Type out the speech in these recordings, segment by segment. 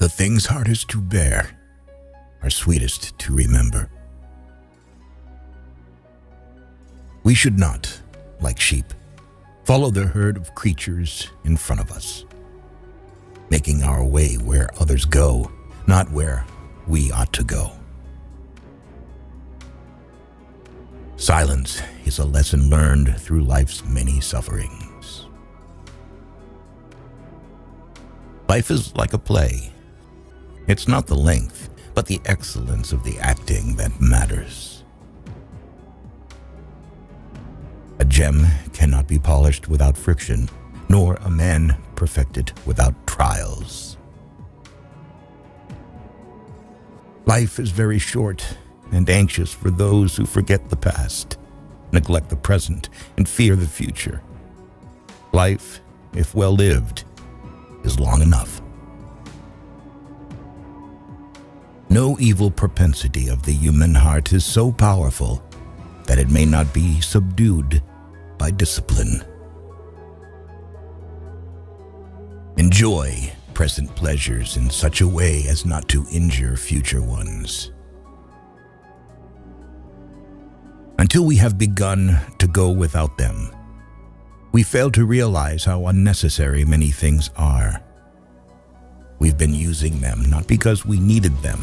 The things hardest to bear are sweetest to remember. We should not, like sheep, follow the herd of creatures in front of us, making our way where others go, not where we ought to go. Silence is a lesson learned through life's many sufferings. Life is like a play. It's not the length, but the excellence of the acting that matters. A gem cannot be polished without friction, nor a man perfected without trials. Life is very short and anxious for those who forget the past, neglect the present, and fear the future. Life, if well lived, is long enough. No evil propensity of the human heart is so powerful that it may not be subdued by discipline. Enjoy present pleasures in such a way as not to injure future ones. Until we have begun to go without them, we fail to realize how unnecessary many things are. We've been using them not because we needed them,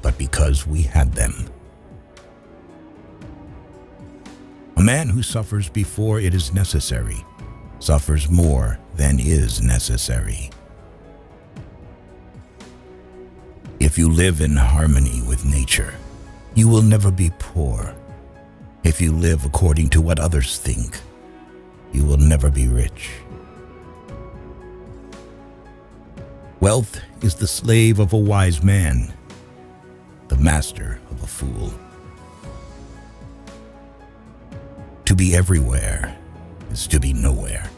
but because we had them. A man who suffers before it is necessary suffers more than is necessary. If you live in harmony with nature, you will never be poor. If you live according to what others think, you will never be rich. Wealth is the slave of a wise man, the master of a fool. To be everywhere is to be nowhere.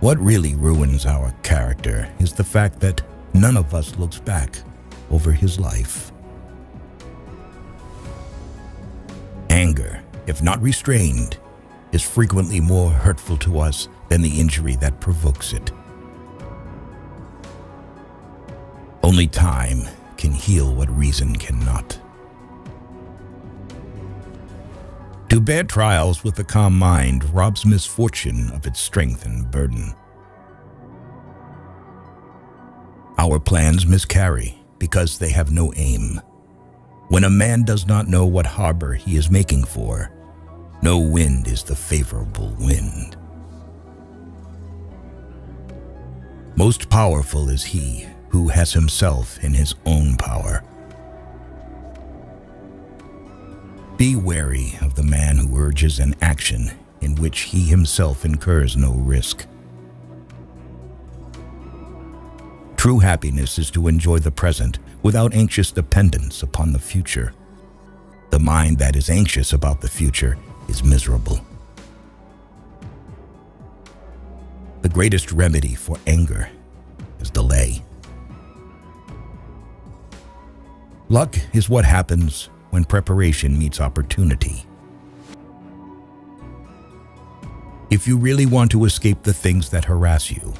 What really ruins our character is the fact that none of us looks back over his life. Anger, if not restrained, is frequently more hurtful to us than the injury that provokes it. Only time can heal what reason cannot. To bear trials with a calm mind robs misfortune of its strength and burden. Our plans miscarry because they have no aim. When a man does not know what harbor he is making for, no wind is the favorable wind. Most powerful is he who has himself in his own power. Be wary of the man who urges an action in which he himself incurs no risk. True happiness is to enjoy the present without anxious dependence upon the future. The mind that is anxious about the future is miserable. The greatest remedy for anger is delay. Luck is what happens when preparation meets opportunity. If you really want to escape the things that harass you,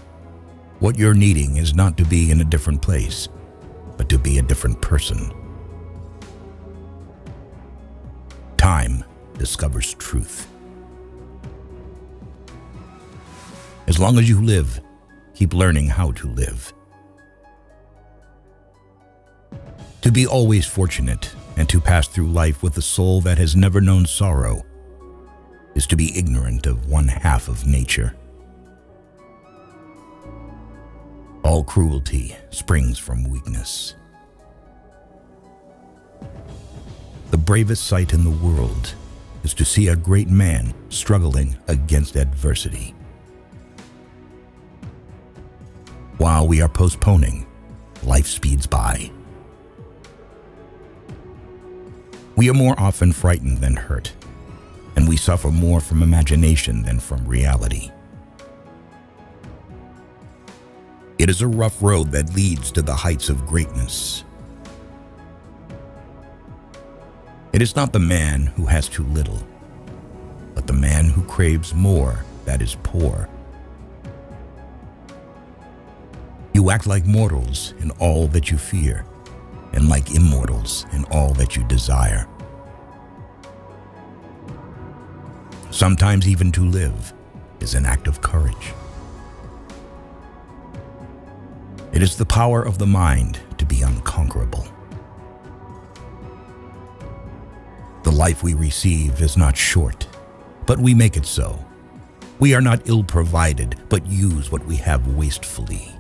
what you're needing is not to be in a different place, but to be a different person. Time discovers truth. As long as you live, keep learning how to live. To be always fortunate and to pass through life with a soul that has never known sorrow is to be ignorant of one half of nature. All cruelty springs from weakness. The bravest sight in the world is to see a great man struggling against adversity. While we are postponing, life speeds by. We are more often frightened than hurt, and we suffer more from imagination than from reality. It is a rough road that leads to the heights of greatness. It is not the man who has too little, but the man who craves more that is poor. to act like mortals in all that you fear, and like immortals in all that you desire. Sometimes even to live is an act of courage. It is the power of the mind to be unconquerable. The life we receive is not short, but we make it so. We are not ill-provided, but use what we have wastefully.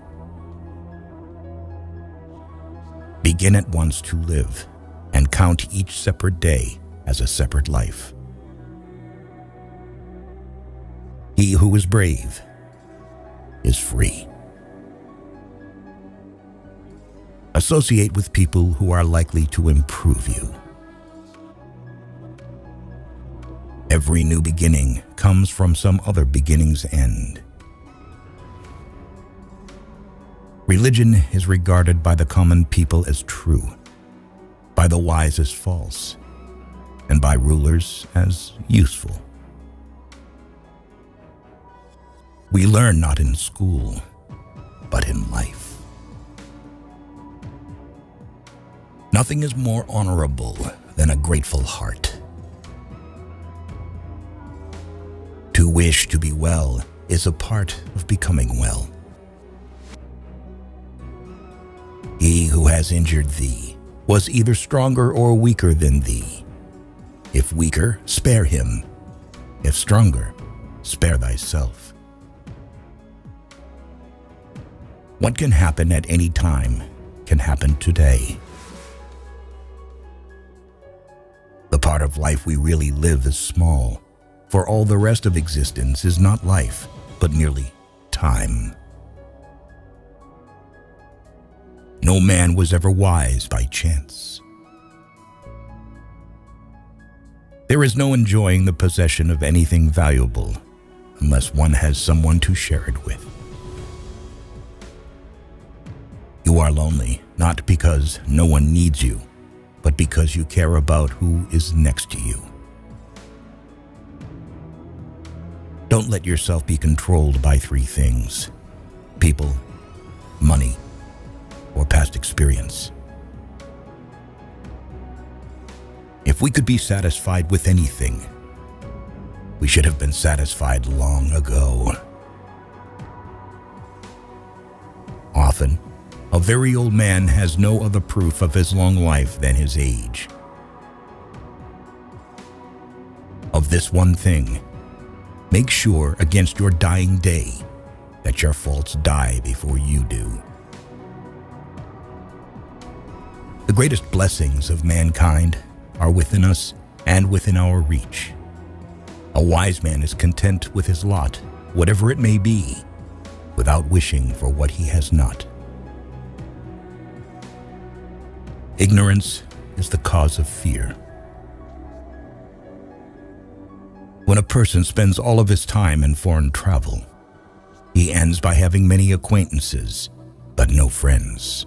Begin at once to live, and count each separate day as a separate life. He who is brave is free. Associate with people who are likely to improve you. Every new beginning comes from some other beginning's end. Religion is regarded by the common people as true, by the wise as false, and by rulers as useful. We learn not in school, but in life. Nothing is more honorable than a grateful heart. To wish to be well is a part of becoming well. He who has injured thee was either stronger or weaker than thee. If weaker, spare him. If stronger, spare thyself. What can happen at any time can happen today. The part of life we really live is small, for all the rest of existence is not life, but merely time. No man was ever wise by chance. There is no enjoying the possession of anything valuable unless one has someone to share it with. You are lonely, not because no one needs you, but because you care about who is next to you. Don't let yourself be controlled by three things: people, money, or past experience. If we could be satisfied with anything, we should have been satisfied long ago. Often, a very old man has no other proof of his long life than his age. Of this one thing, make sure against your dying day that your faults die before you do. The greatest blessings of mankind are within us and within our reach. A wise man is content with his lot, whatever it may be, without wishing for what he has not. Ignorance is the cause of fear. When a person spends all of his time in foreign travel, he ends by having many acquaintances, but no friends.